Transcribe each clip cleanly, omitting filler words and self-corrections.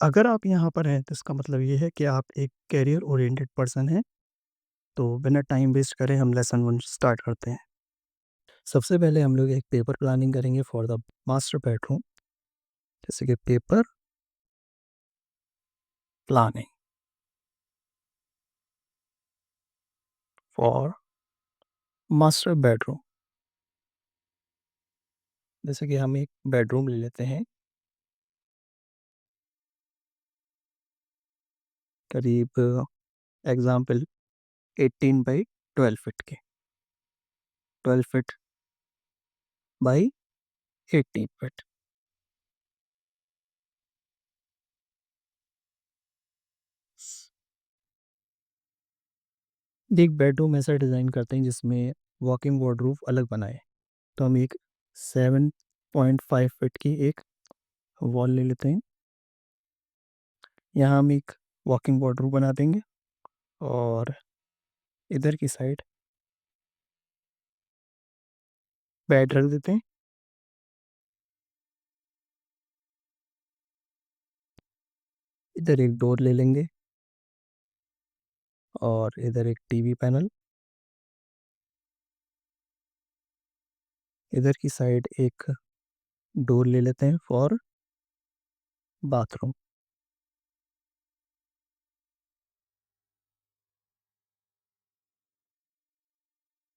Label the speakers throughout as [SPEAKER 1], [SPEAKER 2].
[SPEAKER 1] अगर आप यहाँ पर हैं तो इसका मतलब ये है कि आप एक करियर ओरिएंटेड पर्सन हैं। तो बिना टाइम वेस्ट करे हम लेसन 1 स्टार्ट करते हैं। सबसे पहले हम लोग एक पेपर प्लानिंग करेंगे फॉर द मास्टर बेडरूम। जैसे कि paper planning for master bedroom. जैसे कि हम एक बेडरूम ले लेते हैं करीब एग्जाम्पल 18 बाई 12 फीट के, 12 फीट बाई 18 फीट। एक बेडरूम ऐसा डिज़ाइन करते हैं जिसमें वॉकिंग वार्डरोब अलग बनाए। तो हम एक 7.5 फीट की एक वॉल ले लेते हैं। यहाँ हम एक वॉकिंग वार्डरोब बना देंगे और इधर की साइड बेड रख देते हैं। इधर एक डोर ले लेंगे और इधर एक टीवी पैनल। इधर की साइड एक डोर ले लेते हैं फॉर बाथरूम।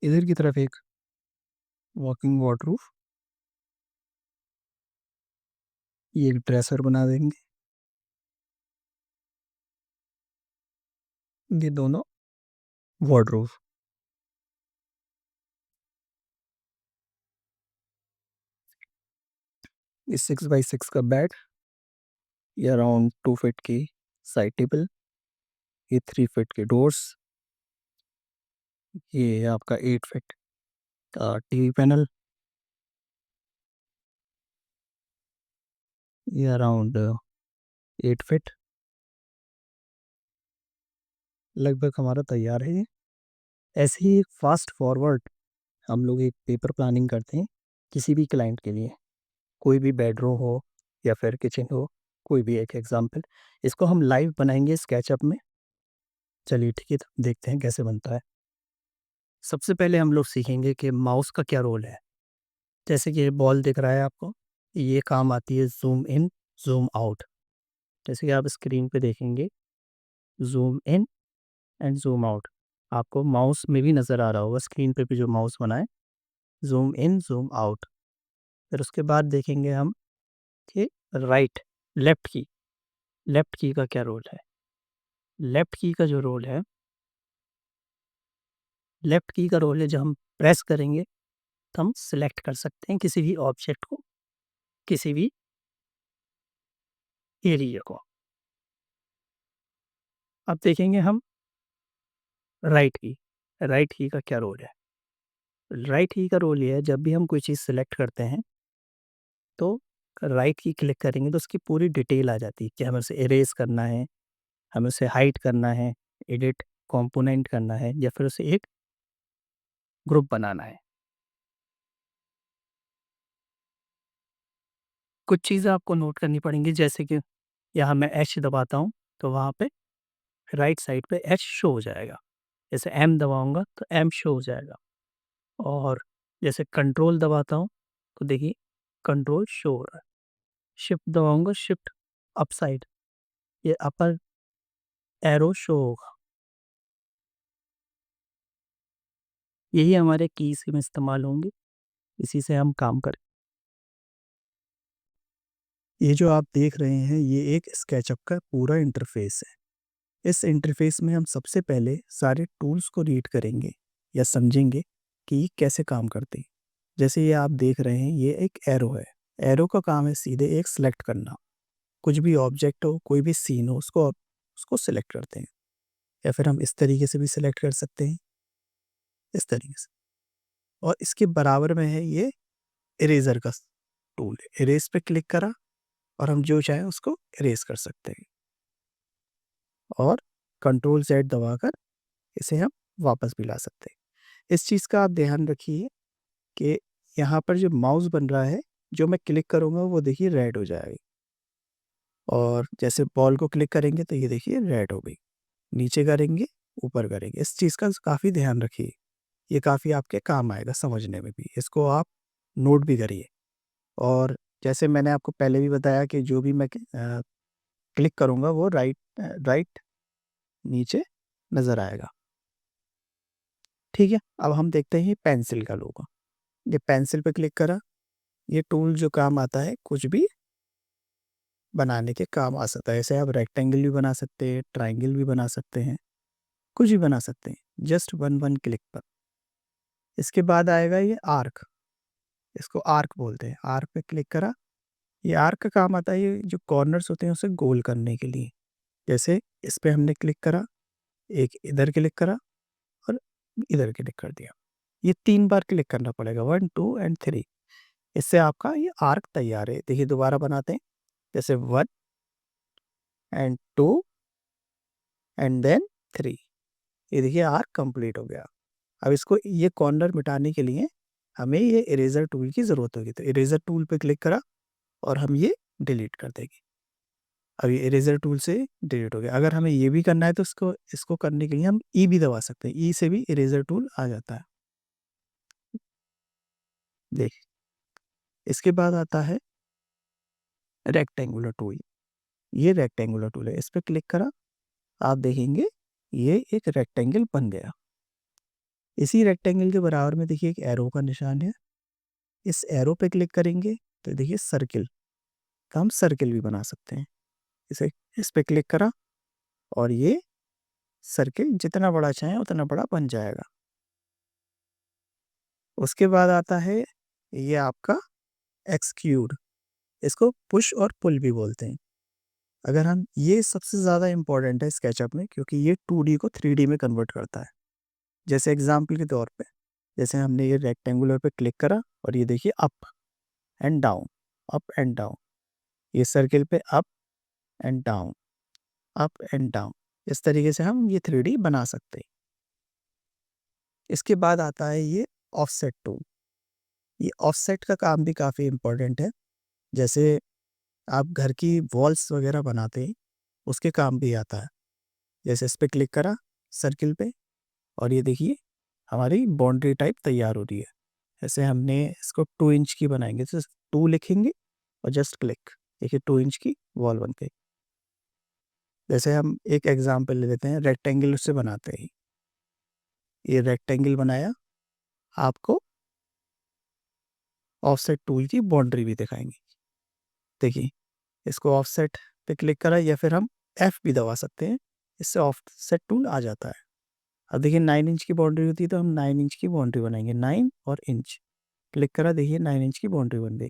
[SPEAKER 1] इधर की तरफ एक वॉकिंग वार्डरोब, ये एक ड्रेसर बना देंगे। ये दोनों वार्डरोब। ये 6 बाई 6 का बेड, ये अराउंड 2 फीट की साइड टेबल, ये 3 फीट के डोर्स, ये आपका 8 फीट का टीवी पैनल, ये अराउंड 8 फीट। लगभग हमारा तैयार है ये। ऐसे ही एक फास्ट फॉरवर्ड हम लोग एक पेपर प्लानिंग करते हैं किसी भी क्लाइंट के लिए। कोई भी बेडरूम हो या फिर किचन हो, कोई भी एक एग्जांपल। इसको हम लाइव बनाएंगे स्केचअप में। चलिए ठीक है, तो देखते हैं कैसे बनता है। सबसे पहले हम लोग सीखेंगे कि माउस का क्या रोल है। जैसे कि ये बॉल दिख रहा है आपको, ये काम आती है ज़ूम इन, ज़ूम आउट। जैसे कि आप स्क्रीन पे देखेंगे, zoom in and zoom out. आपको माउस में भी नज़र आ रहा होगा, स्क्रीन पे भी जो माउस बना है, ज़ूम इन, ज़ूम आउट। फिर उसके बाद देखेंगे हम कि राइट, लेफ्ट की, लेफ्ट की का क्या रोल है। लेफ्ट की का जो रोल है, लेफ्ट की का रोल है जब हम प्रेस करेंगे तो हम सिलेक्ट कर सकते हैं किसी भी ऑब्जेक्ट को, किसी भी एरिया को। अब देखेंगे हम राइट की, राइट की का क्या रोल है। राइट की का रोल ये है, जब भी हम कोई चीज़ सिलेक्ट करते हैं तो राइट की क्लिक करेंगे तो उसकी पूरी डिटेल आ जाती है कि हमें उसे इरेज करना है, हमें उसे हाइड करना है, एडिट कंपोनेंट करना है, या फिर उसे एक ग्रुप बनाना है। कुछ चीज़ें आपको नोट करनी पड़ेंगी, जैसे कि यहाँ मैं एच दबाता हूँ तो वहाँ पे राइट साइड पे एच शो हो जाएगा। जैसे एम दबाऊंगा तो एम शो हो जाएगा। और जैसे कंट्रोल दबाता हूँ तो देखिए कंट्रोल शो हो रहा है। शिफ्ट दबाऊंगा, शिफ्ट अप साइड, ये अपर एरो शो होगा। यही हमारे कीज में इस्तेमाल होंगे, इसी से हम काम करें। ये जो आप देख रहे हैं ये एक स्केचअप का पूरा इंटरफेस है। इस इंटरफेस में हम सबसे पहले सारे टूल्स को रीड करेंगे या समझेंगे कि ये कैसे काम करते हैं। जैसे ये आप देख रहे हैं, ये एक एरो है। एरो का काम है सीधे एक सिलेक्ट करना। कुछ भी ऑब्जेक्ट हो, कोई भी सीन हो, उसको उसको सिलेक्ट करते हैं। या फिर हम इस तरीके से भी सिलेक्ट कर सकते हैं, इस तरीके से। और इसके बराबर में है ये इरेजर का टूल है। इरेज पे क्लिक करा और हम जो चाहे उसको इरेज कर सकते हैं। और कंट्रोल जेड दबाकर इसे हम वापस भी ला सकते हैं। इस चीज़ का आप ध्यान रखिए कि यहाँ पर जो माउस बन रहा है, जो मैं क्लिक करूँगा वो देखिए रेड हो जाएगी। और जैसे बॉल को क्लिक करेंगे तो ये देखिए रेड हो गई, नीचे करेंगे, ऊपर करेंगे। इस चीज़ का काफ़ी ध्यान रखिए, ये काफ़ी आपके काम आएगा समझने में भी। इसको आप नोट भी करिए। और जैसे मैंने आपको पहले भी बताया कि जो भी मैं क्लिक करूँगा वो राइट नीचे नज़र आएगा। ठीक है, अब हम देखते हैं पेंसिल का लोगो। ये पेंसिल पे क्लिक करा, ये टूल जो काम आता है कुछ भी बनाने के काम आ सकता है। ऐसे आप रेक्टेंगल भी बना सकते हैं, ट्रायंगल भी बना सकते हैं, कुछ भी बना सकते हैं, जस्ट वन क्लिक पर। इसके बाद आएगा ये आर्क, इसको आर्क बोलते हैं। आर्क पे क्लिक करा, ये आर्क का काम आता है ये जो कॉर्नर्स होते हैं उसे गोल करने के लिए। जैसे इस पे हमने क्लिक करा, एक इधर क्लिक करा और इधर क्लिक कर दिया। ये 3 बार क्लिक करना पड़ेगा, 1, 2 एंड 3। इससे आपका ये आर्क तैयार है। देखिए दोबारा बनाते हैं, जैसे 1 एंड 2 एंड देन 3। ये देखिए आर्क कंप्लीट हो गया। अब इसको ये कॉर्नर मिटाने के लिए हमें ये इरेज़र टूल की ज़रूरत होगी। तो इरेज़र टूल पे क्लिक करा और हम ये डिलीट कर देंगे। अब ये इरेज़र टूल से डिलीट हो गया। अगर हमें ये भी करना है तो इसको इसको करने के लिए हम ई भी दबा सकते हैं। ई से भी इरेज़र टूल आ जाता है। देखिए, इसके बाद आता है रेक्टेंगुलर टूल। ये रेक्टेंगुलर टूल है, इस पे क्लिक करा, आप देखेंगे ये एक रेक्टेंगल बन गया। इसी रेक्टेंगल के बराबर में देखिए एक एरो का निशान है। इस एरो पे क्लिक करेंगे तो देखिए सर्किल का हम सर्किल भी बना सकते हैं। इसे इस पे क्लिक करा और ये सर्किल जितना बड़ा चाहें उतना बड़ा बन जाएगा। उसके बाद आता है ये आपका एक्सक्यूड, इसको पुश और पुल भी बोलते हैं। अगर हम ये सबसे ज़्यादा इम्पोर्टेंट है स्केचअप में, क्योंकि ये 2D को 3D में कन्वर्ट करता है। जैसे एग्जाम्पल के तौर पे, जैसे हमने ये रेक्टेंगुलर पे क्लिक करा और ये देखिए and down up and down, ये सर्किल पे and down up and down, इस तरीके से हम ये 3D बना सकते हैं। इसके बाद आता है ये ऑफसेट टूल। ये ऑफसेट का काम भी काफ़ी इम्पोर्टेंट है। जैसे आप घर की वॉल्स वगैरह बनाते हैं, उसके काम भी आता है। जैसे इस पे क्लिक करा सर्किल पे और ये देखिए हमारी बाउंड्री टाइप तैयार हो रही है। जैसे हमने इसको 2 इंच की बनाएंगे तो 2 लिखेंगे और जस्ट क्लिक, देखिए 2 इंच की वॉल बन गई। जैसे हम एक एग्जांपल ले लेते हैं, रेक्टेंगल उससे बनाते हैं। ये रेक्टेंगल बनाया, आपको ऑफसेट टूल की बाउंड्री भी दिखाएंगे। देखिए इसको ऑफसेट पे क्लिक करा या फिर हम एफ भी दबा सकते हैं, इससे ऑफसेट टूल आ जाता है। अब देखिए 9 इंच की बाउंड्री होती है तो हम 9 इंच की बाउंड्री बनाएंगे, 9 और इंच क्लिक करा, देखिए 9 इंच की बाउंड्री बन गई।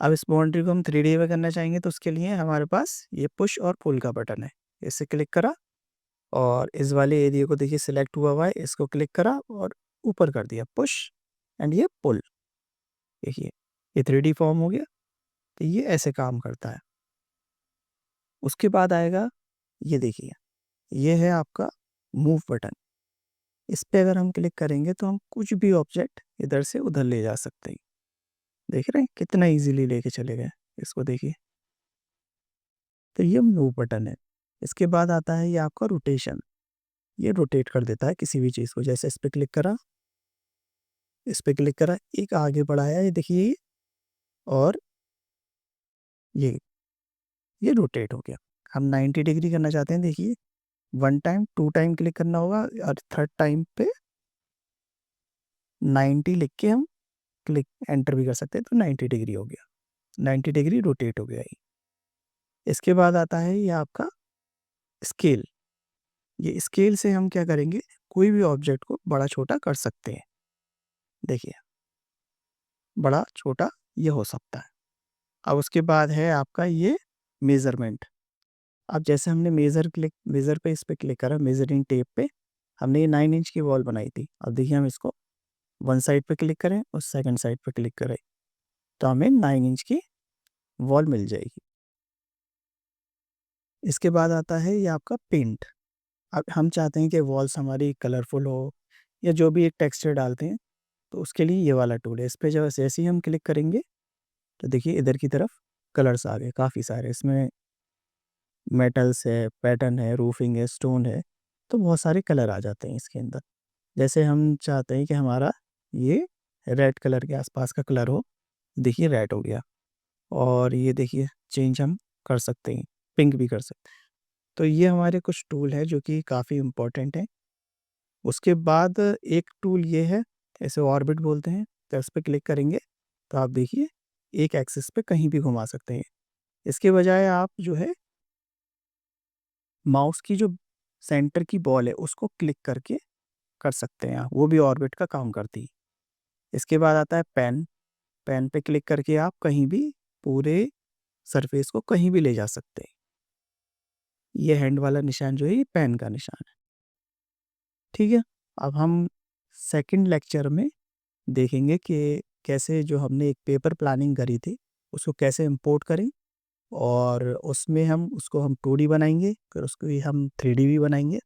[SPEAKER 1] अब इस बाउंड्री को हम 3D में करना चाहेंगे तो उसके लिए हमारे पास ये पुश और पुल का बटन है। इसे क्लिक करा और इस वाले एरिया को देखिए सिलेक्ट हुआ है, इसको क्लिक करा और ऊपर कर दिया पुश एंड ये पुल। देखिए ये 3D फॉर्म हो गया। तो ये ऐसे काम करता है। उसके बाद आएगा ये देखिए, ये है आपका मूव बटन। इस पे अगर हम क्लिक करेंगे तो हम कुछ भी ऑब्जेक्ट इधर से उधर ले जा सकते हैं। देख रहे हैं कितना इजीली लेके चले गए, इसको देखिए। तो ये मूव बटन है। इसके बाद आता है ये आपका रोटेशन। ये रोटेट कर देता है किसी भी चीज़ को। जैसे इस पे क्लिक करा, इस पे क्लिक करा, एक आगे बढ़ाया, ये देखिए ये, और ये रोटेट हो गया। हम 90 डिग्री करना चाहते हैं, देखिए 1 टाइम 2 टाइम क्लिक करना होगा और 3rd टाइम पे 90 लिख के हम क्लिक एंटर भी कर सकते हैं तो 90 डिग्री हो गया। 90 डिग्री रोटेट हो गया ये। इसके बाद आता है ये आपका स्केल। ये स्केल से हम क्या करेंगे, कोई भी ऑब्जेक्ट को बड़ा छोटा कर सकते हैं। देखिए बड़ा छोटा ये हो सकता है। अब उसके बाद है आपका ये मेज़रमेंट। अब जैसे हमने मेज़र पे इस पे क्लिक करा, मेज़रिंग टेप पे हमने ये 9 इंच की वॉल बनाई थी। अब देखिए हम इसको 1 साइड पे क्लिक करें और 2nd साइड पे क्लिक करें तो हमें 9 इंच की वॉल मिल जाएगी। इसके बाद आता है ये आपका पेंट। अब हम चाहते हैं कि वॉल्स हमारी कलरफुल हो या जो भी एक टेक्सचर डालते हैं तो उसके लिए ये वाला टूल है। इस पे जैसे ही हम क्लिक करेंगे तो देखिए इधर की तरफ कलर्स आ गए काफ़ी सारे। इसमें मेटल्स है, पैटर्न है, रूफिंग है, स्टोन है, तो बहुत सारे कलर आ जाते हैं इसके अंदर। जैसे हम चाहते हैं कि हमारा ये रेड कलर के आसपास का कलर हो, देखिए रेड हो गया। और ये देखिए चेंज हम कर सकते हैं, पिंक भी कर सकते हैं। तो ये हमारे कुछ टूल है जो कि काफ़ी इम्पोर्टेंट है। उसके बाद एक टूल ये है, इसे ऑर्बिट बोलते हैं। तो इस पे क्लिक करेंगे तो आप देखिए एक एक्सिस पे कहीं भी घुमा सकते हैं। इसके बजाय आप जो है माउस की जो सेंटर की बॉल है उसको क्लिक करके कर सकते हैं आप, वो भी ऑर्बिट का काम करती है। इसके बाद आता है पेन। पेन पे क्लिक करके आप कहीं भी पूरे सरफेस को कहीं भी ले जा सकते हैं। ये हैंड वाला निशान जो है ये पेन का निशान है। ठीक है? अब हम सेकंड लेक्चर में देखेंगे कि कैसे जो हमने एक पेपर प्लानिंग करी थी, उसको कैसे इम्पोर्ट करें और उसमें हम उसको हम 2D बनाएँगे, फिर उसको ही हम 3D भी बनाएँगे।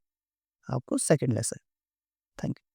[SPEAKER 1] आपको सेकंड लेसन। Thank you.